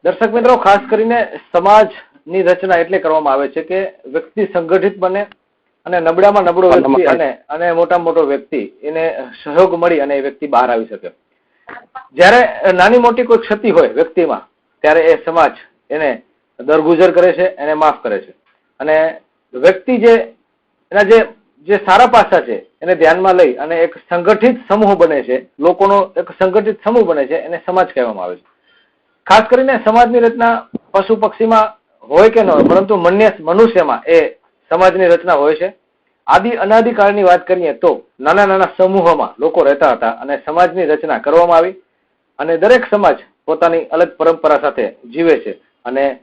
દર્શક મિત્રો, ખાસ કરીને સમાજની રચના એટલે કરવામાં આવે છે કે વ્યક્તિ સંગઠિત બને અને નબળામાં નબળો વ્યક્તિ અને મોટામાં મોટો વ્યક્તિ એને સહયોગ મળી અને એ વ્યક્તિ બહાર આવી શકે. જ્યારે નાની મોટી કોઈ ક્ષતિ હોય વ્યક્તિમાં ત્યારે એ સમાજ એને દરગુજર કરે છે, એને માફ કરે છે. અને વ્યક્તિ એના જે સારા પાસા છે એને ધ્યાનમાં લઈ અને એક સંગઠિત સમૂહ બને છે, લોકોનો એક સંગઠિત સમૂહ બને છે, એને સમાજ કહેવામાં આવે છે. ખાસ કરીને સમાજની રચના પશુ પક્ષીમાં હોય કે ન હોય, પરંતુ મનુષ્યમાં એ સમાજની રચના હોય છે. અનાદિકાળની વાત કરીએ તો નાના નાના સમૂહોમાં લોકો રહેતા હતા અને સમાજની રચના કરવામાં આવી અને દરેક સમાજ પોતાની અલગ પરંપરા સાથે જીવે છે અને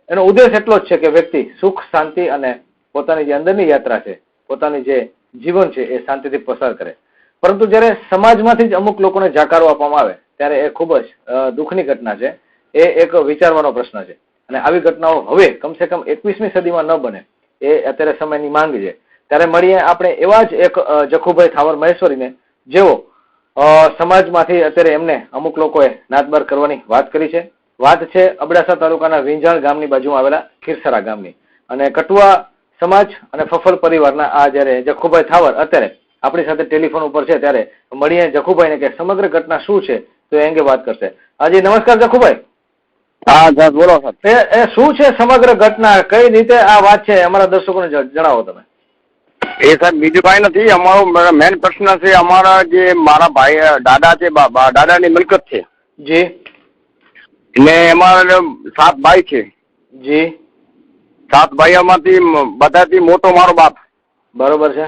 એનો ઉદ્દેશ એટલો જ છે કે વ્યક્તિ સુખ, શાંતિ અને પોતાની જે અંદરની યાત્રા છે, પોતાની જે જીવન છે એ શાંતિથી પસાર કરે. પરંતુ જ્યારે સમાજમાંથી જ અમુક લોકોને જાકારો આપવામાં આવે ત્યારે એ ખૂબ જ દુઃખની ઘટના છે. એ એક વિચારવાનો પ્રશ્ન છે અને આવી ઘટનાઓ હવે કમસે કમ 21મી સદીમાં ન બને એ અત્યારે સમયની માંગ છે. ત્યારે મળીએ આપણે એવા જ એક જખુભાઈ થાવર મહેશ્વરીને, જેઓ સમાજમાંથી અત્યારે એમને અમુક લોકોએ નાતબાર કરવાની વાત કરી છે. વાત છે અબડાસા તાલુકાના વિંજાણ ગામની બાજુમાં આવેલા ખીરસરા ગામની. અને કટુઆ સમાજ અને ફફલ પરિવારના આ જયારે જખુભાઈ થાવર અત્યારે આપણી સાથે ટેલિફોન ઉપર છે, ત્યારે મળીએ જખુભાઈને કે સમગ્ર ઘટના શું છે તો એ અંગે વાત કરશે. હાજી નમસ્કાર જખુભાઈ. હા સર, બોલો સર. એ શું છે સમગ્ર ઘટના, કઈ રીતે આ વાત છે, અમારા દર્શકોને જણાવો તમે. એ સર બીજું કઈ નથી. અમારો મેન પ્રશ્ન છે, અમારા જે મારા ભાઈ દાદા છે, દાદાની મિલકત છે જી, ને અમારા 7 ભાઈ છે જી. 7 ભાઈઓમાંથી બધાથી મોટો મારો બાપ. બરોબર છે.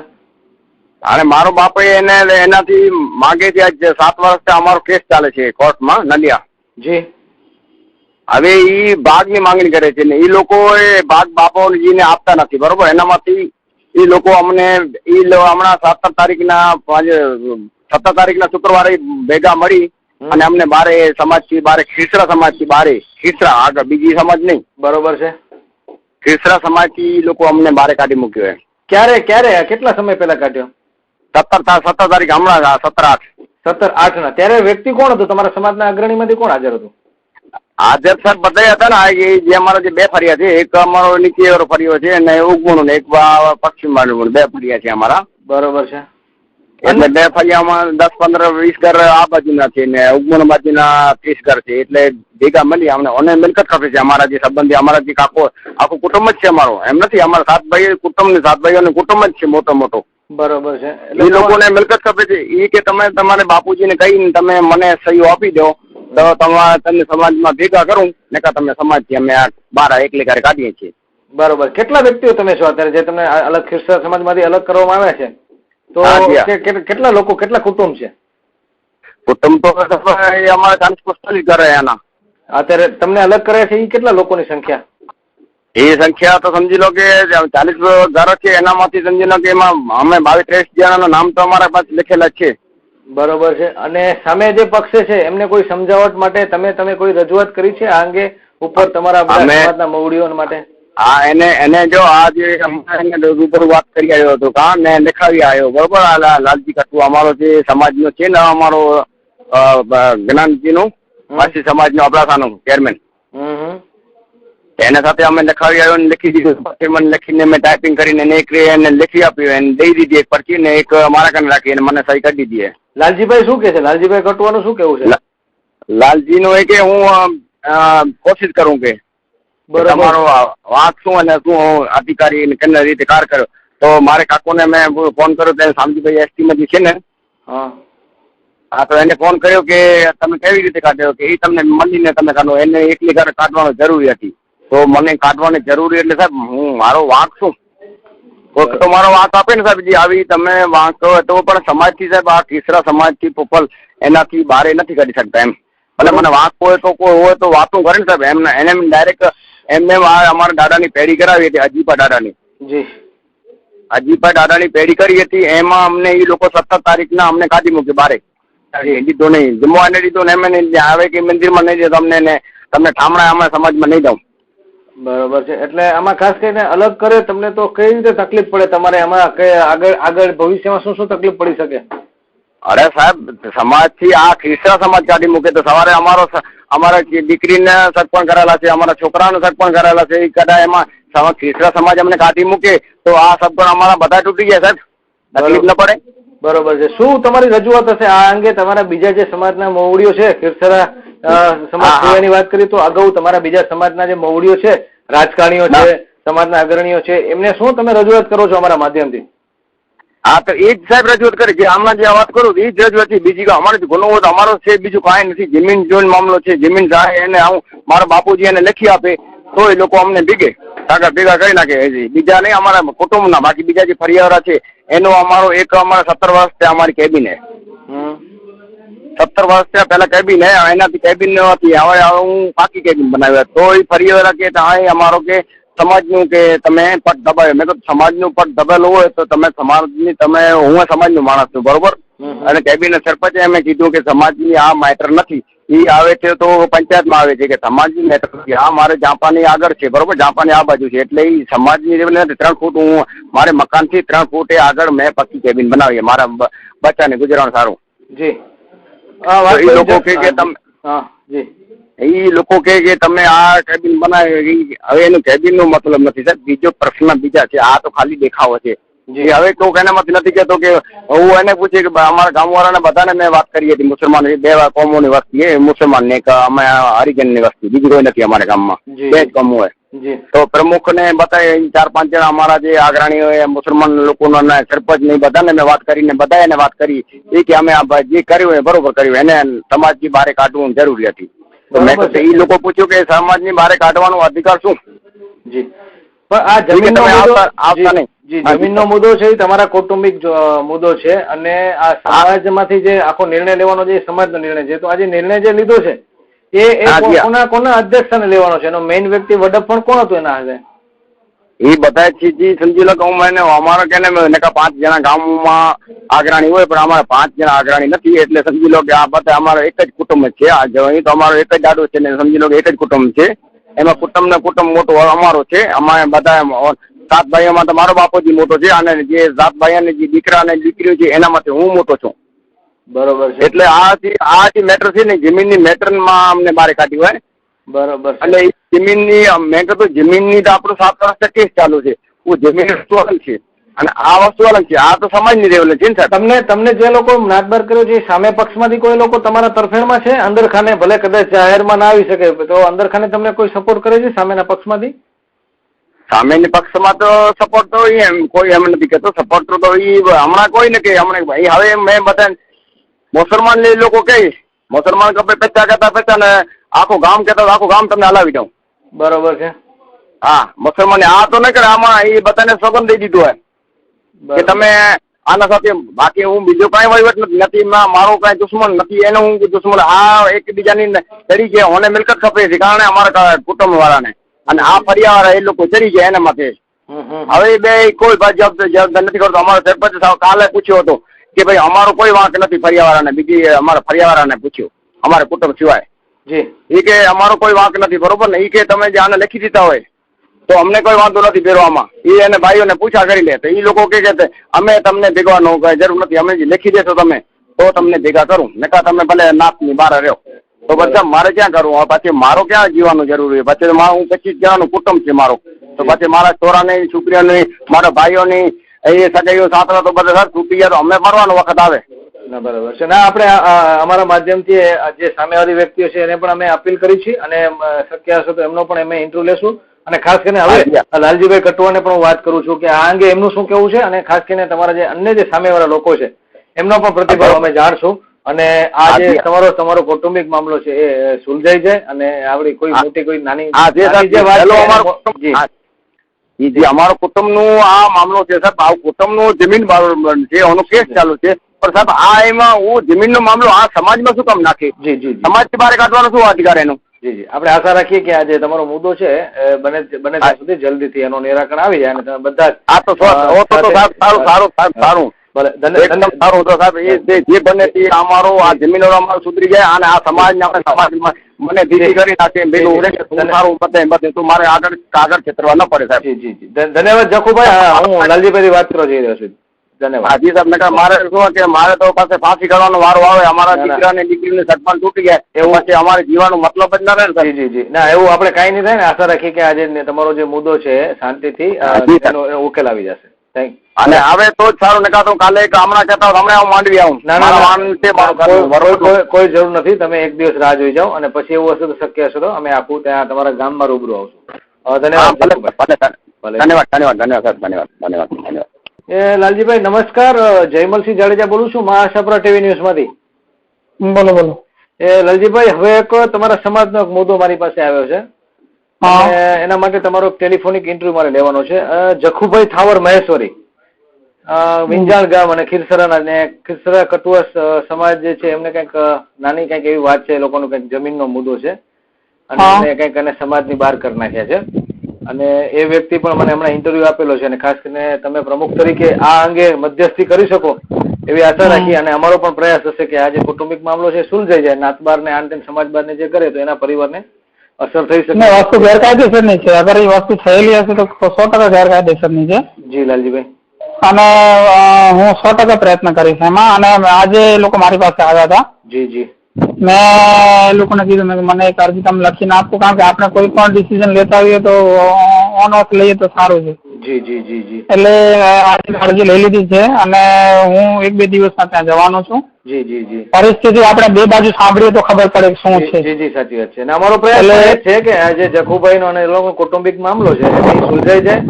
અને મારો બાપ એનાથી માગે છે. 7 વર્ષથી અમારો કેસ ચાલે છે કોર્ટમાં નલિયા. જી. હવે ઈ ભાગની માંગણી કરે છે ને એ લોકો એ ભાગ બાપોજીને આપતા નથી. બરોબર, એનામાંથી એ લોકો અમને હમણાં 17 તારીખના શુક્રવારે ભેગા મળી અને અમને બારે સમાજથી બારે ખીસરા સમાજથી બારે ખીસરા, આગળ બીજી સમાજ નહીં. બરોબર છે. ખીસરા સમાજથી લોકો અમને બારે કાઢી મૂક્યો. ક્યારે કેટલા સમય પહેલા કાઢ્યો? 17 તારીખ, હમણાં 17/8 ના. ત્યારે વ્યક્તિ કોણ હતું તમારા સમાજના અગ્રણીમાંથી? કોણ હાજર હતું? હાજર સર બધા હતા ને. જે અમારા જે 2 ફરિયા છે, એક અમારો નીચે ફરિયો છે અને ઉગમણું ને એક પશ્ચિમ બાજુ, 2 ફરિયા છે અમારા. બરોબર છે. એટલે 2 ફરિયામાં 10, 15, 20 ઘર આ બાજુના છે ને ઉગમણ બાજુના 30 ઘર છે. એટલે ભેગા મળી અમને મિલકત ખપે છે. અમારા જે સંબંધી, અમારા જે આખું કુટુંબ જ છે અમારો. એમ નથી, અમારા 7 ભાઈ કુટુંબ ને 7 ભાઈઓનું કુટુંબ જ છે મોટો. બરોબર છે. એ લોકોને મિલકત ખપે છે. એ કે તમે તમારે બાપુજીને કહીને તમે મને સહીઓ આપી દો તો તમને સમાજમાં ભેગા કરું, ને તમે સમાજથી અમે બાર એકલી ઘરે કાઢીએ છીએ. બરોબર. કેટલા વ્યક્તિઓ તમે છો અત્યારે જે તમને અલગ ખીરસરા સમાજમાંથી અલગ કરવામાં આવ્યા છે? તો કેટલા લોકો, કેટલા કુટુંબ છે? કુટુંબ તો અમારે 40-45 ઘર એના. અત્યારે તમને અલગ કરે છે એ કેટલા લોકોની સંખ્યા? એ સંખ્યા તો સમજી લો કે 40 ઘર છે. એનામાંથી સમજી લો કે એમાં અમે 22-23 જણાના નામ તો અમારા પાસે લખેલા છે. બરોબર છે. અને સામે જે પક્ષે છે એમને કોઈ સમજાવટ માટે તમે કોઈ રજૂઆત કરી છે આ અંગે ઉપર તમારા સમાજના મવડીઓ માટે? હા, એને જો આજે રૂબરૂ વાત કરી આવ્યો હતો ને દેખાવી આવ્યો. બરોબર, લાલજી કટુઆ અમારો જે સમાજનો છે ને, અમારો જ્ઞાનજીનું વાસી સમાજનો અબડાસાનો ચેરમેન, એના સાથે અમે લખાવી આવ્યો ને લખી દીધું. મને લખીને મેં ટાઈપિંગ કરીને એને લખી આપ્યું, એને દઈ દીધી એક પરચી ને એક મારા કાને રાખી અને મને સહી કરી દીધી. લાલજીભાઈ શું કે છે? લાલજીભાઈ કટવાનું શું કેવું છે? લાલજીનું એ કે હું કોશિશ કરું કે તમારો વાત શું અને શું અધિકારી કેવી રીતે કાર કર્યો. તો મારે કાકોને મેં ફોન કર્યો તો શામજીભાઈ એસટીમાં છે ને, હા, તો એને ફોન કર્યો કે તમે કેવી રીતે કાઢ્યો, કે એ તમને મળીને તમે કાઢો. એને એકલી ઘરે કાઢવાની જરૂરી હતી. તો મને કાઢવાની જરૂરી એટલે સાહેબ હું મારો વાંક શું તો મારો વાંક આપે ને સાહેબ. જે આવી તમે વાંક તો પણ સમાજથી સાહેબ, આ ખીસરા સમાજથી પોપલ એનાથી બહાર નથી કાઢી શકતા એમ. અને મને વાંક હોય તો કોઈ હોય તો વાતું કરે ને સાહેબ. એને ડાયરેક્ટ એમને અમારા દાદાની પેઢી કરાવી હતી, અજીપા દાદાની. અજીપા દાદાની પેઢી કરી હતી. એમાં અમને એ લોકો 17 તારીખના અમને કાઢી મૂકી બારે. લીધો નહીં, જમવાને લીધો ને એમ આવે કે મંદિરમાં નહીં દે તમને ઠામણા અમારા સમાજમાં નહીં દઉં. બરોબર છે. એટલે આમાં ખાસ કરીને અલગ કરે તમને તો કઈ રીતે તકલીફ પડે તમારે? આમાં આગળ ભવિષ્યમાં શું તકલીફ પડી શકે? અરે સાહેબ, સમાજથી આ ખીસરા સમાજ કાઢી મૂકે તો સવારે અમારા દીકરીને સરપંચ કરેલા છે, અમારા છોકરાને સરપંચ કરેલા છે. એ કદાચ એમાં ખીસરા સમાજ અમને કાઢી મૂકે તો આ સરપંચ અમારા બધા તૂટી ગયા સાહેબ, તકલીફ ન પડે. બરોબર છે. શું તમારી રજૂઆત હશે આ અંગે? તમારા બીજા જે સમાજના મોવડીઓ છે, ખીરસરા સમાજ સિવાયની વાત કરીએ તો અગાઉ તમારા બીજા સમાજના જે મોવડીઓ છે, રાજકારણીઓ છે, સમાજના અગ્રણીઓ છે, એમને શું તમે રજૂઆત કરો છો અમારા માધ્યમથી? હા, તો એ જ સાહેબ રજૂઆત કરી છે. હમણાં જે વાત કરું એ જ રજૂઆત છે. બીજી અમારે ગુનો હોય તો અમારો છે, બીજું કાંઈ નથી. જમીન જોઈને મામલો છે. જમીન જાય એને હું મારા બાપુજી એને લખી આપે તો એ લોકો અમને કાગળ ભેગા કરી નાખે. બીજા નહીં, અમારા કુટુંબના. બાકી બીજા જે ફરિયારા છે એનો અમારો એક અમારા 17 વર્ષ અમારી કેબિન હે. 17 વર્ષ પેલા કેબિન હે, એનાથી કેબિન નથી. હવે હું પાકી કેબિન બનાવ્યા તો એ ફરિયારા કે અમારો કે સમાજનું કે તમે પટ દબાવ્યો. મેં કહ્યું સમાજનું પટ દબાવેલું હોય તો તમે સમાજની હું સમાજનો માણસ છું, બરોબર. અને કેબિનેટ સરપંચે એમ કીધું કે સમાજની આ મેટર નથી. એ આવે છે તો પંચાયતમાં આવે છે કે સમાજની મેટર નથી. આ મારે જાપાની આગળ છે, બરોબર, જાપાની આ બાજુ છે. એટલે એ સમાજની 3 ફૂટ હું મારે મકાનથી 3 ફૂટ આગળ મેં પક્કી કેબિન બનાવી મારા બચ્ચાને ગુજરાન સારું. જી એ લોકો કે તમે એ લોકો કે તમે આ કેબિન બનાવી. હવે એનું કેબિન નો મતલબ નથી સાહેબ, બીજો પ્રશ્ન બીજા છે. આ તો ખાલી દેખાવો છે. હવે તો એનામાંથી નથી કહેતો કે હું એને પૂછે કે અમારા ગામવાળાને બધાને મેં વાત કરી હતી. મુસલમાન 2 કોમોની વસ્તી એ મુસલમાન ને અમે હરિજન ની વસ્તી, બીજી કોઈ નથી અમારા ગામમાં. 2 જ કોમો હોય. તો પ્રમુખ ને બતાવે 4-5 જણા અમારા જે અગ્રણીઓ મુસલમાન લોકોના સરપંચ ને બધાને મેં વાત કરીને બધા એને વાત કરી એ કે અમે જે કર્યું એ બરોબર કર્યું, એને સમાજની બહાર કાઢવું જરૂરી હતી. તો મેં તો એ લોકો પૂછ્યું કે સમાજની બહાર કાઢવાનો અધિકાર શું? જી, પણ આ જમીનનો આવતા નહીં. જી, જમીનનો મુદ્દો છે એ તમારા કૌટુંબિક મુદ્દો છે અને આ સમાજમાંથી જે આખો નિર્ણય લેવાનો જે સમાજનો નિર્ણય છે, તો આ જે નિર્ણય જે લીધો છે એ કોના અધ્યક્ષને લેવાનો છે? એનો મેઇન વ્યક્તિ વડપણ કોણ હતું એના હાથે? એ બધા ચીજી સમજી લો કે અમારા કે 5 જણા ગામમાં અગ્રણી હોય, પણ અમારા 5 જણા અગ્રણી નથી. એટલે સમજી લો કે આ બધા અમારો એક જ કુટુંબ છે. અહીં તો અમારો એક જ દાડો છે ને સમજી લો કે એક જ કુટુંબ છે. એમાં કુટુંબ મોટો અમારો છે. અમે બધા 7 ભાઈઓમાં તો મારો બાપુજી મોટો છે અને જે 7 ભાઈઓને જે દીકરા અને દીકરીઓ છે એનામાંથી હું મોટો છું, બરોબર છે. એટલે આ જે મેટર છે ને જમીનની મેટરમાં અમને બહાર કાઢી હોય, બરોબર. એટલે જમીનની મેં કીધું જમીનની તો આપણું 7 વર્ષથી કેસ ચાલુ છે. જમીન વસ્તુ અલગ છે અને આ વસ્તુ અલગ છે. આ તો સમાજની લેવલે છે ને સાહેબ. તમને જે લોકો નાતબાર કર્યો છે સામે પક્ષમાંથી કોઈ લોકો તમારા તરફેણમાં છે? અંદરખાને ભલે કદાચ જાહેરમાં ના આવી શકે તો અંદરખાને તમને કોઈ સપોર્ટ કરે છે સામેના પક્ષમાંથી? સામેની પક્ષમાં તો સપોર્ટ તો કોઈ એમ નથી કહેતો. સપોર્ટ તો હમણાં કોઈ ને કે હમણાં હવે મેં બધા મુસલમાન લોકો કહે મુસલમાન કપે 50 ને આખું ગામ કહેતા આખું ગામ તમને હલાવી દઉં. બરોબર છે. હા, મુસલમાન આ તો નહીં કરે. આમાં એ બધાને સોગંદ દઈ દીધું હોય કે તમે આના સાથે. બાકી હું બીજો કાંઈ વહીવટ નથી. મારો કાંઈ દુશ્મન નથી. એને હું દુશ્મન આ એકબીજાની ચડી ગયા. મને મિલકત ખપે છે કારણે અમારા કુટુંબ વાળાને અને આ ફરિયાવાળા એ લોકો ચડી ગયા એના માટે. હવે બે કોઈ જવાબદાર નથી કરતો. અમારો સરપંચ કાલે પૂછ્યો હતો કે ભાઈ અમારો કોઈ વાંક નથી ફરિયાવાળાને. બીજી અમારા ફરિયાવાળાને પૂછ્યું અમારા કુટુંબ સિવાય. એ કે અમારો કોઈ વાંક નથી, બરોબર ને. એ કે તમે જે આને લખી દીધા હોય તો અમને કોઈ વાંધો નથી ભેરવામાં. એ એને ભાઈઓને પૂછા કરી લે. તો એ લોકો કે અમે તમને ભેગવાનો કઈ જરૂર નથી. અમે લખી દેશો તમે તો તમને ભેગા કરું, નકા તમે ભલે નાતની બહાર રહ્યો. તો બધા મારે ક્યાં કરવું? પછી મારો ક્યાં જીવાનું જરૂરી? પછી હું 25 જણાનું કુટુંબ છે મારો. તો પછી મારા છોરાની છોકરીઓની મારા ભાઈઓની એ સગાઈઓ સાતરા તો બધા તૂટી ગયા તો અમે મરવાનો વખત આવે. ના, બરાબર છે. ના, આપણે અમારા માધ્યમથી જે સામેવાળી વ્યક્તિઓ છે એને પણ અમે અપીલ કરી છે અને શક્ય હશે તો એમનો પણ અમે ઇન્ટરવ્યુ લેશું. અને ખાસ કરીને હવે લાલજીભાઈ કટુઆને પણ હું વાત કરું છું કે આ અંગે એમનું શું કેવું છે અને ખાસ કરીને તમારા જે અન્ય જે સામેવાળા લોકો છે એમનો પણ પ્રતિભાવ અમે જાણશું. અને આ જે તમારો કૌટુંબિક મામલો છે એ સુલઝાઈ જાય અને આપડી કોઈ મોટી કોઈ નાની અમારો કુટુંબનું આ મામલો છે સાહેબ. આ કુટુંબનું જમીન છે એનો કેસ ચાલુ છે. પણ સાહેબ આ એમાં હું જમીનનો મામલો આ સમાજમાં શું કામ નાખી? સમાજથી બહાર કાઢવાનો શું અધિકાર એનો? જી, આપણે આશા રાખીએ કે આ જે તમારો મુદ્દો છે બને ત્યાં સુધી જલ્દીથી એનું નિરાકરણ આવી જાય અને તમે બધા આ તો સારું સારું તો સાહેબ જે બને તે અમારો આ જમીનો અમારો સુધરી જાય અને આ સમાજને આપણે સમાજમાં મને દીદી કરી નાખે ભેગું સારું બધે તો મારે આગળ ક્ષેત્રવા ન પડે સાહેબ. જી, ધન્યવાદ જખુભાઈ. હું લાલજીભાઈ વાત કરવા જઈ રહ્યો છું. ધન્યવાદ. જી સાહેબ નકર મારે શું કે મારે તો પાસે ફાંસી કરવાનો વારો આવે, અમારા ના, ના. દીકરા ને દીકરીને સગપણ તૂટી જાય એવું પછી અમારે જીવાનો મતલબ જ ના રહે ને જી સાહેબ. જી જી ના એવું આપણે કાંઈ નહીં થાય ને. આશા રાખી કે આજે તમારો જે મુદ્દો છે શાંતિથી જી, સર. એનો ઉકેલ આવી જશે. થેન્ક અને હવે તો જ સારું નકા તો કાલે હમણાં કહેતા હમણાં હું માંડવી આવું. ના, ના, મારા ના. વાહન છે, મારું ઘરનું. બરોબર. કોઈ જરૂર નથી. તમે એક દિવસ રાહ જોઈ જાઓ અને પછી એવું હશે તો શક્ય હશે તો અમે આખું ત્યાં તમારા ગામમાં રૂબરૂ આવશું. હા, ધન્યવાદ. ભલે, જયકુભાઈ. ભલે, ભલે. ધન્યવાદ સાહેબ, ધન્યવાદ. એ લાલજીભાઈ નમસ્કાર. જયમલસિંહ જાડેજા બોલું છું મહાસાપરા ટીવી ન્યૂઝમાંથી. બોલો બોલો. એ લાલજીભાઈ હવે એક તમારા સમાજનો એક મુદ્દો મારી પાસે આવ્યો છે. હા. અને એના માટે તમારો એક ટેલિફોનિક ઇન્ટરવ્યુ મારે લેવાનો છે. જખુભાઈ થાવર મહેશ્વરી, વિંજાણ ગામ અને ખીરસરા કટુઆ સમાજ જે છે એમને કંઈક નાની કંઈક એવી વાત છે, એ લોકોનો કંઈક જમીનનો મુદ્દો છે અને હા. એમને કંઈક એને સમાજની બહાર કરી નાખ્યા છે. અને એ વ્યક્તિ પણ મને હમણાં ઇન્ટરવ્યુ આપેલો છે અને ખાસ કરીને તમે પ્રમુખ તરીકે આ અંગે મધ્યસ્થી કરી શકો એવી આશા રાખી અને અમારો પણ પ્રયાસ હશે કે આ જે કૌટુંબિક મામલો છે સુલઝાઈ જાય. નાતબાર ને આન તેન સમાજ બારને જે કરે તો એના પરિવારને અસર થઈ શકે. નહીં, વસ્તુ ગેરકાયદેસરની છે. અગર એ વસ્તુ થયેલી હશે તો 100% ગેરકાયદેસરની છે. જી લાલજીભાઈ. અને હું 100% પ્રયત્ન કરીશ એમાં. અને આજે એ લોકો મારી પાસે આવ્યા હતા. જી જી મેં એ લોકોને કીધું મેં મને એક અરજી તમે લખીને આપો, કારણ કે આપણે કોઈ પણ ડિસિઝન લેતા હોઈએ તો ઓન ઓફ લઈએ તો સારું છે. જી જી જી જી એટલે આજે અરજી લઈ લીધી છે અને હું 1-2 દિવસમાં ત્યાં જવાનો છું. જી જી જી પરિસ્થિતિ આપણે બે બાજુ સાંભળીએ તો ખબર પડે કે શું છે. જી જી સાચી વાત છે. અને અમારો પ્રયાસ એ જ છે કે આ જે જખુભાઈનો અને એ લોકો કૌટુંબિક મામલો છે એ સુલઝાઈ જાય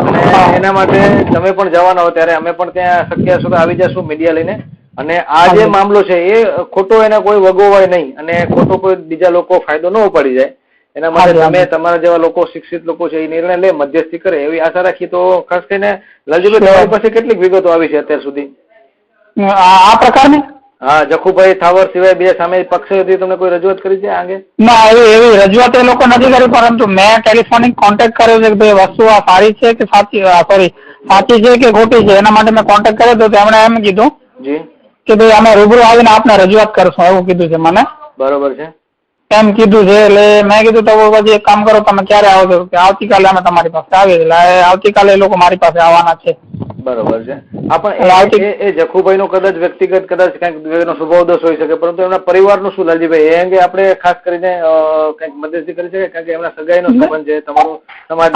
અને એના માટે તમે પણ જવાના હો ત્યારે અમે પણ ત્યાં શક્ય હશે તો આવી જશું મીડિયા લઈને. અને આ જે મામલો છે એ ખોટો એને કોઈ વગોવાય નહીં અને ખોટો કોઈ બીજા લોકો ફાયદો ન ઉપાડી જાય એના માટે તમે તમારા જેવા લોકો શિક્ષિત લોકો છે એ નિર્ણય લે, મધ્યસ્થી કરે એવી આશા રાખી. તો ખાસ કરીને લાલજીભાઈ તમારી પાસે કેટલીક વિગતો આવી છે અત્યાર સુધી આ પ્રકારની? હા, જખુભાઈ થાવર સિવાય બે સામે પક્ષોથી તમને કોઈ રજૂઆત કરી છે આ અંગે? ના, એવી રજૂઆત એ લોકો નથી કરી, પરંતુ મેં ટેલિફોનિક કોન્ટેક્ટ કર્યો છે કે ભાઈ વસ્તુ આ સારી છે કે સાચી છે કે ખોટી છે. એના માટે મેં કોન્ટેક્ટ કર્યો તો તેમણે એમ કીધું જી કે ભાઈ અમે રૂબરૂ આવીને આપને રજૂઆત કરશું એવું કીધું છે મને. બરોબર છે. એમ કીધું છે. એટલે મેં કીધું તો પછી એક કામ કરો, તમે ક્યારે આવો છો? કે આવતીકાલે અમે તમારી પાસે આવીએ. એટલે આવતીકાલે એ લોકો મારી પાસે આવવાના છે. બરોબર છે. આપણે એ જખુભાઈનો કદાચ વ્યક્તિગત કદાચ કંઈક સ્વભાવ દોષ હોઈ શકે, પરંતુ એમના પરિવારનું શું લાલજીભાઈ એ અંગે આપણે ખાસ કરીને કંઈક મદદ કરી શકે? કારણ કે એમના સગાઈનો સંબંધ છે, તમારો સમાજ.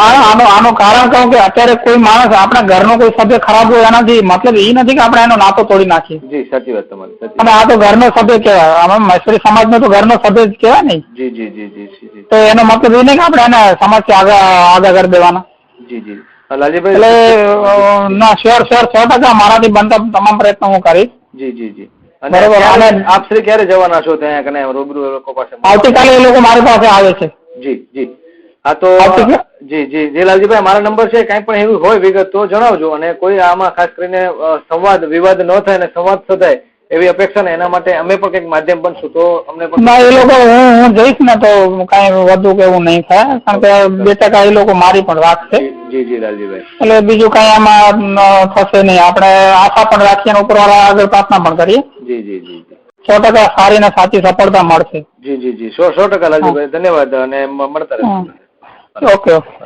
આનું કારણ કહું કે અત્યારે કોઈ માણસ આપણા ઘરનો કોઈ સભ્ય ખરાબ હોય એનાથી મતલબ એ નથી કે આપણે એનો નાતો તોડી નાખીએ. જી સાચી વાત તમારી. અને આ તો ઘરનો સભ્ય કહેવાય. આમાં મહેશ્વરી સમાજનો તો ઘરનો સભ્ય જ કહેવાય ને. જી જી જી જી જી. તો એનો મતલબ એ નહીં કે આપણે એને સમાજથી આગળ કરી દેવાના. જી જી લાલજીભાઈ. એટલે ના, શ્યોર 100% મારાથી બનતા તમામ પ્રયત્નો હું કરીશ. જી જી જી. અને આપ શ્રી ક્યારે જવાના છો ત્યાં કને રૂબરૂ લોકો પાસે? આવતીકાલે એ લોકો મારી પાસે આવે છે. જી જી. હા તો જી જી જી લાલજીભાઈ, મારા નંબર છે. કાંઈ પણ એવું હોય વિગત તો જણાવજો. અને કોઈ આમાં ખાસ કરીને વિવાદ ન થાય અને સંવાદ સધાય એવી અપેક્ષા ને એના માટે અમે પણ કંઈક માધ્યમ બનશું તો અમને પણ. ના, એ લોકો હું જઈશ ને તો કાંઈ વધુ કે એવું નહીં થાય, કારણ કે 2% એ લોકો મારી પણ રાખશે. જી જી લાલજીભાઈ. એટલે બીજું કાંઈ આમાં થશે નહીં. આપણે આશા પણ રાખીએ અને ઉપરવાળા આગળ પ્રાર્થના પણ કરીએ. જી જી જી 100% સારી ને સાચી સફળતા મળશે. જી જી જી 100% લાલજીભાઈ. ધન્યવાદ અને મળતા રહેશું. Okay okay.